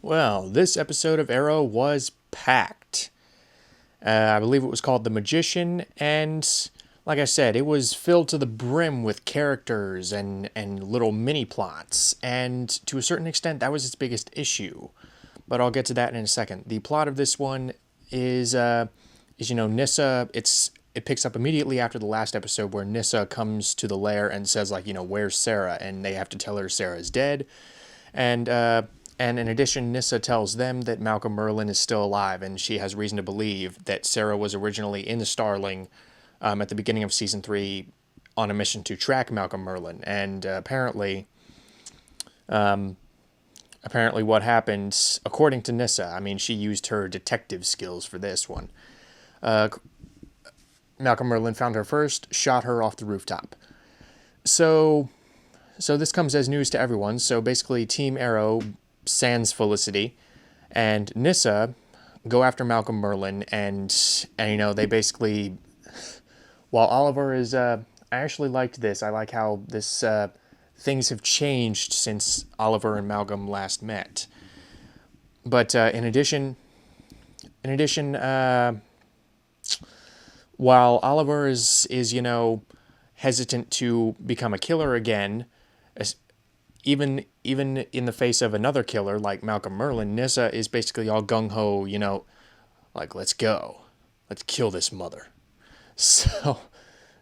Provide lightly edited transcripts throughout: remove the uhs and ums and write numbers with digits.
Well, this episode of Arrow was packed. I believe it was called The Magician, and like I said, it was filled to the brim with characters and little mini plots, and to a certain extent, that was its biggest issue. But I'll get to that in a second. The plot of this one is Nyssa. It picks up immediately after the last episode where Nyssa comes to the lair and says where's Sarah, and they have to tell her Sarah's dead, and and in addition, Nyssa tells them that Malcolm Merlyn is still alive, and she has reason to believe that Sarah was originally in the Starling at the beginning of season 3 on a mission to track Malcolm Merlyn. And apparently what happened, according to Nyssa, I mean, she used her detective skills for this one. Malcolm Merlyn found her first, shot her off the rooftop. So this comes as news to everyone. So basically, Team Arrow sans Felicity and Nyssa go after Malcolm Merlyn, and they basically, while Oliver is I actually liked this. I like how this things have changed since Oliver and Malcolm last met. But in addition, while Oliver is hesitant to become a killer again, even in the face of another killer like Malcolm Merlyn, Nyssa is basically all gung-ho, let's go. Let's kill this mother. So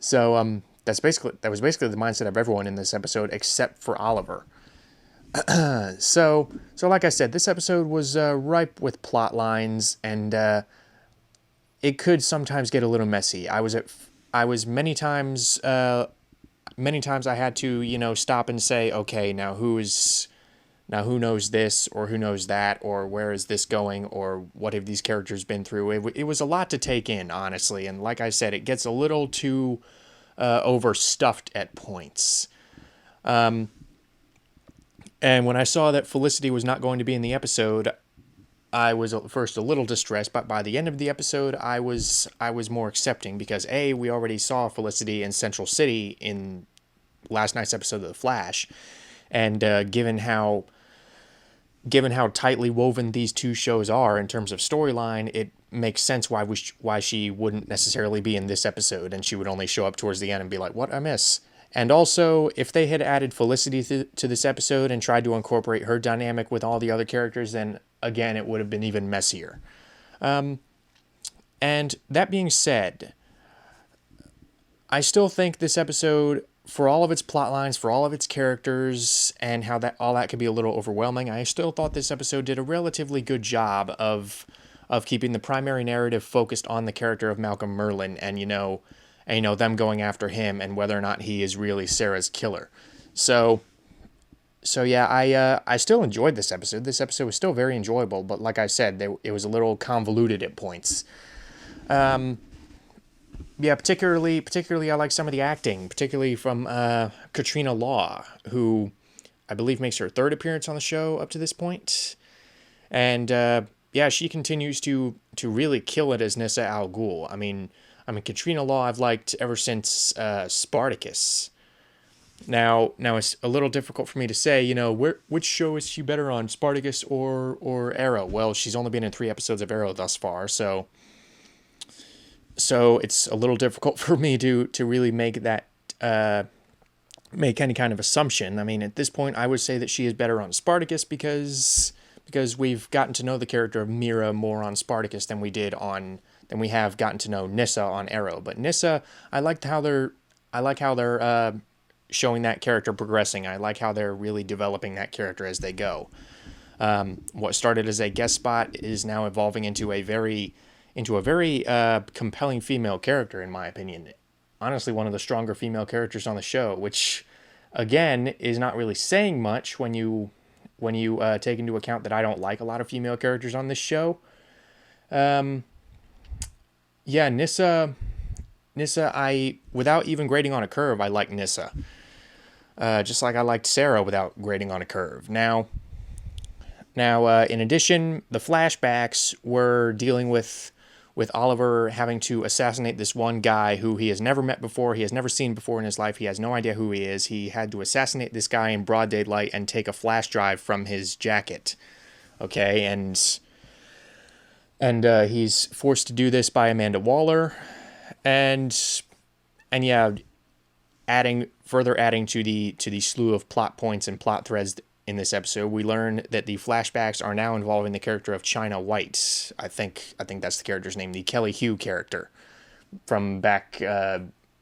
that was basically the mindset of everyone in this episode except for Oliver. So like I said, this episode was ripe with plot lines, and it could sometimes get a little messy. I was many times I had to, stop and say, okay, now who knows this, or who knows that, or where is this going, or what have these characters been through? It was a lot to take in, honestly, and like I said, it gets a little too overstuffed at points. And when I saw that Felicity was not going to be in the episode, I was at first a little distressed, but by the end of the episode, I was more accepting, because we already saw Felicity in Central City in last night's episode of The Flash, and given how tightly woven these two shows are in terms of storyline, it makes sense why she wouldn't necessarily be in this episode, and she would only show up towards the end and be like, "What I miss?" And also, if they had added Felicity to this episode and tried to incorporate her dynamic with all the other characters, then again, it would have been even messier. And that being said, I still think this episode, for all of its plot lines, for all of its characters, and how all that could be a little overwhelming, I still thought this episode did a relatively good job of keeping the primary narrative focused on the character of Malcolm Merlyn, and them going after him and whether or not he is really Sarah's killer. So yeah, I still enjoyed this episode. This episode was still very enjoyable, but like I said, it was a little convoluted at points. Yeah, particularly I like some of the acting, particularly from Katrina Law, who I believe makes her third appearance on the show up to this point. And yeah, she continues to really kill it as Nyssa Al Ghul. I mean Katrina Law I've liked ever since Spartacus. Now it's a little difficult for me to say, which show is she better on, Spartacus or Arrow? Well, she's only been in 3 episodes of Arrow thus far, so it's a little difficult for me to really make any kind of assumption. I mean, at this point, I would say that she is better on Spartacus because we've gotten to know the character of Mira more on Spartacus than we have gotten to know Nyssa on Arrow. But Nyssa, I like how they're showing that character progressing. I like how they're really developing that character as they go. What started as a guest spot is now evolving into a very compelling female character, in my opinion. Honestly, one of the stronger female characters on the show, which, again, is not really saying much when you take into account that I don't like a lot of female characters on this show. Yeah, Nyssa, without even grading on a curve, I like Nyssa. Just like I liked Sarah without grading on a curve. Now, in addition, the flashbacks were dealing with Oliver having to assassinate this one guy who he has never met before, he has never seen before in his life, he has no idea who he is. He had to assassinate this guy in broad daylight and take a flash drive from his jacket. Okay, and he's forced to do this by Amanda Waller, and yeah, adding to the slew of plot points and plot threads in this episode, we learn that the flashbacks are now involving the character of China White. I think that's the character's name, the Kelly Hugh character from back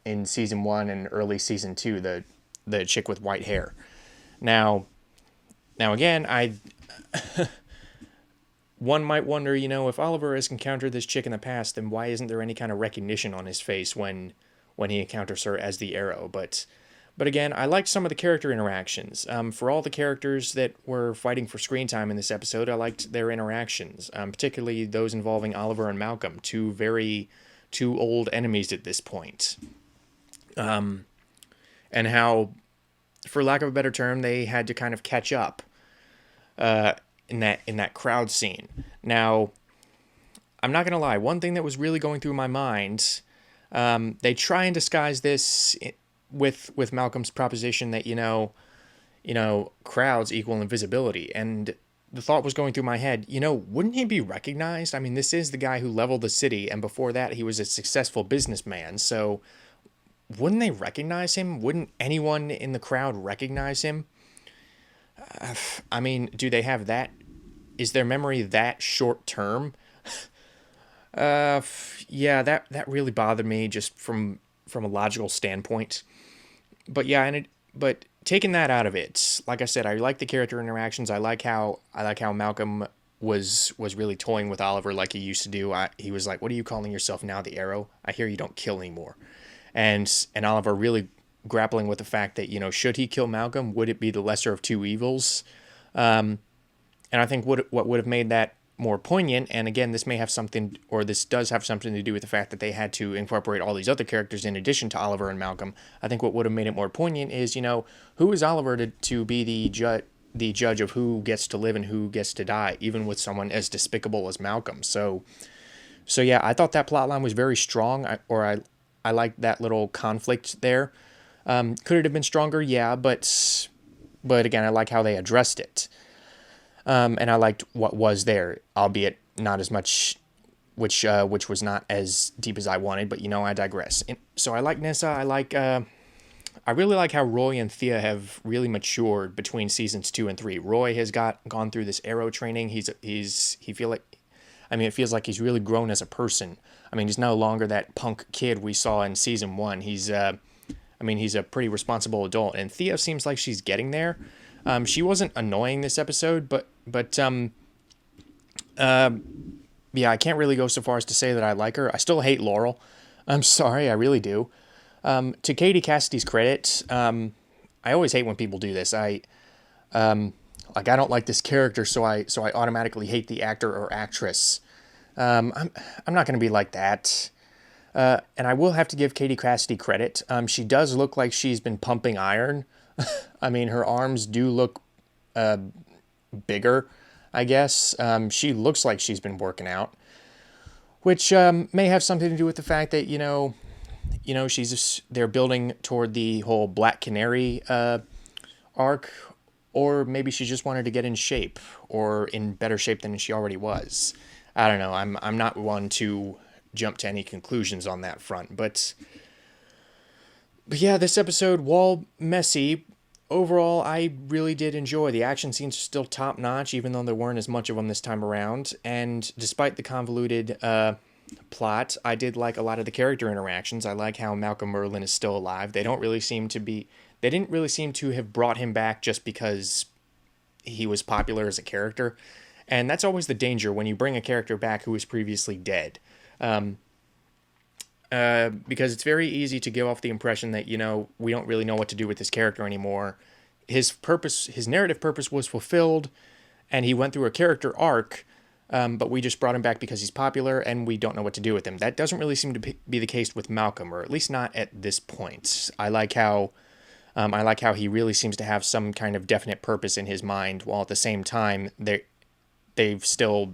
in season 1 and early season 2, the chick with white hair. Now, again, one might wonder, if Oliver has encountered this chick in the past, then why isn't there any kind of recognition on his face when he encounters her as the Arrow? But again, I liked some of the character interactions. For all the characters that were fighting for screen time in this episode, I liked their interactions, particularly those involving Oliver and Malcolm, two old enemies at this point. And how, for lack of a better term, they had to kind of catch up in that crowd scene. Now, I'm not gonna lie. One thing that was really going through my mind, they try and disguise this with Malcolm's proposition that crowds equal invisibility, and the thought was going through my head, wouldn't he be recognized? I mean, this is the guy who leveled the city, and before that, he was a successful businessman. So, wouldn't they recognize him? Wouldn't anyone in the crowd recognize him? I mean, do they have that? Is their memory that short term? Yeah, that really bothered me just from a logical standpoint. But yeah, but taking that out of it, like I said, I like the character interactions. I like how Malcolm was really toying with Oliver like he used to do. He was like, "What are you calling yourself now, the Arrow? I hear you don't kill anymore." And Oliver really grappling with the fact that, should he kill Malcolm, would it be the lesser of two evils? And I think what would have made that more poignant, and again, this does have something to do with the fact that they had to incorporate all these other characters in addition to Oliver and Malcolm. I think what would have made it more poignant is, who is Oliver to be the judge of who gets to live and who gets to die, even with someone as despicable as Malcolm. So yeah, I thought that plotline was very strong, I liked that little conflict there. Could it have been stronger? Yeah, but again, I like how they addressed it. And I liked what was there, albeit not as much, which was not as deep as I wanted. But I digress. So I like Nissa. I really like how Roy and Thea have really matured between seasons 2 and 3. Roy has gone through this Arrow training. It feels like he's really grown as a person. I mean, he's no longer that punk kid we saw in season 1. He's a pretty responsible adult, and Thea seems like she's getting there. She wasn't annoying this episode, but yeah, I can't really go so far as to say that I like her. I still hate Laurel. I'm sorry, I really do. To Katie Cassidy's credit, I always hate when people do this. I don't like this character, so I automatically hate the actor or actress. I'm not going to be like that. And I will have to give Katie Cassidy credit. She does look like she's been pumping iron. I mean, her arms do look bigger, I guess. She looks like she's been working out, which may have something to do with the fact that, they're building toward the whole Black Canary arc, or maybe she just wanted to get in shape, or in better shape than she already was. I don't know. I'm not one to jump to any conclusions on that front, but yeah, this episode, while messy, overall I really did enjoy. The action scenes are still top notch, even though there weren't as much of them this time around. And despite the convoluted plot, I did like a lot of the character interactions. I like how Malcolm Merlyn is still alive. They didn't really seem to have brought him back just because he was popular as a character. And that's always the danger when you bring a character back who was previously dead. Because it's very easy to give off the impression that, we don't really know what to do with this character anymore. His narrative purpose was fulfilled, and he went through a character arc, but we just brought him back because he's popular, and we don't know what to do with him. That doesn't really seem to be the case with Malcolm, or at least not at this point. I like how he really seems to have some kind of definite purpose in his mind, while at the same time they've still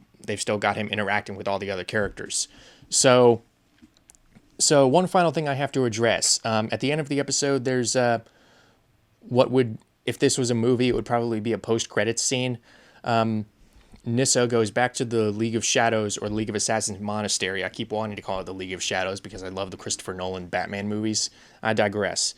got him interacting with all the other characters. So one final thing I have to address. At the end of the episode, there's if this was a movie, it would probably be a post-credits scene. Nissa goes back to the League of Shadows or League of Assassins Monastery. I keep wanting to call it the League of Shadows because I love the Christopher Nolan Batman movies. I digress.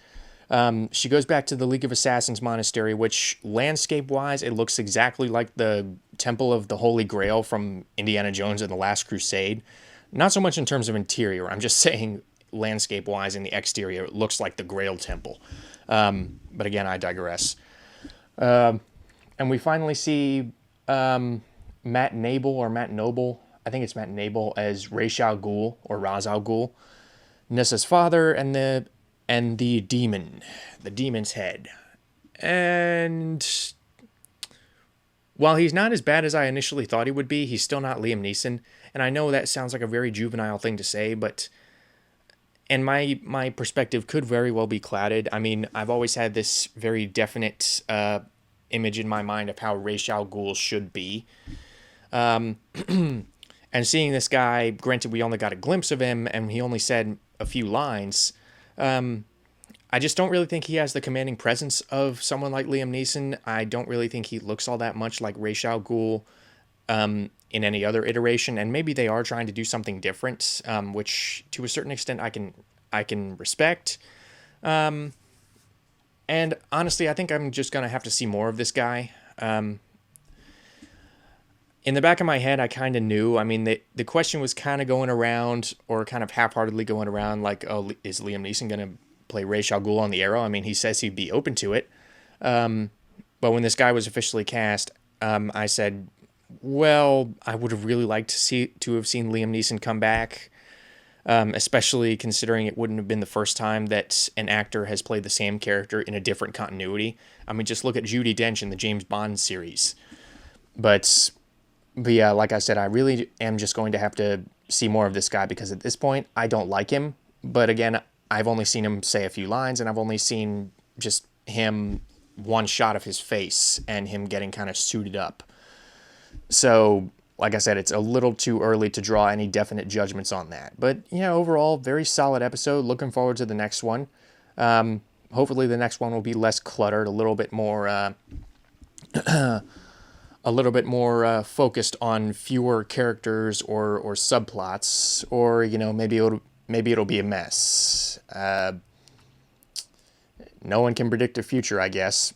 She goes back to the League of Assassins Monastery, which landscape-wise, it looks exactly like the Temple of the Holy Grail from Indiana Jones and the Last Crusade. Not so much in terms of interior. I'm just saying landscape-wise in the exterior, it looks like the Grail Temple. But again, I digress. And we finally see Matt Noble. I think it's Matt Noble as Ra's al Ghul or Ra's al Ghul, Nissa's father, and the demon's head. And while he's not as bad as I initially thought he would be, he's still not Liam Neeson. And I know that sounds like a very juvenile thing to say, but and my perspective could very well be clouded. I mean, I've always had this very definite image in my mind of how Ra's al Ghul should be. And seeing this guy, granted we only got a glimpse of him and he only said a few lines, I just don't really think he has the commanding presence of someone like Liam Neeson. I don't really think he looks all that much like Ra's al Ghul in any other iteration, and maybe they are trying to do something different, which to a certain extent I can respect. And honestly, I think I'm just going to have to see more of this guy. In the back of my head, I kind of knew. I mean, the question was kind of going around, or kind of half-heartedly going around, like, oh, is Liam Neeson going to play Ra's al Ghul on the Arrow? I mean, he says he'd be open to it. But when this guy was officially cast, I said, well, I would have really liked to have seen Liam Neeson come back. Especially considering it wouldn't have been the first time that an actor has played the same character in a different continuity. I mean, just look at Judi Dench in the James Bond series. But yeah, like I said, I really am just going to have to see more of this guy because at this point, I don't like him. But again, I've only seen him say a few lines, and I've only seen just him one shot of his face and him getting kind of suited up. So, like I said, it's a little too early to draw any definite judgments on that. But, yeah, overall, very solid episode. Looking forward to the next one. Hopefully the next one will be less cluttered, a little bit more focused on fewer characters or subplots, or, you know, maybe it'll be a mess. No one can predict the future, I guess.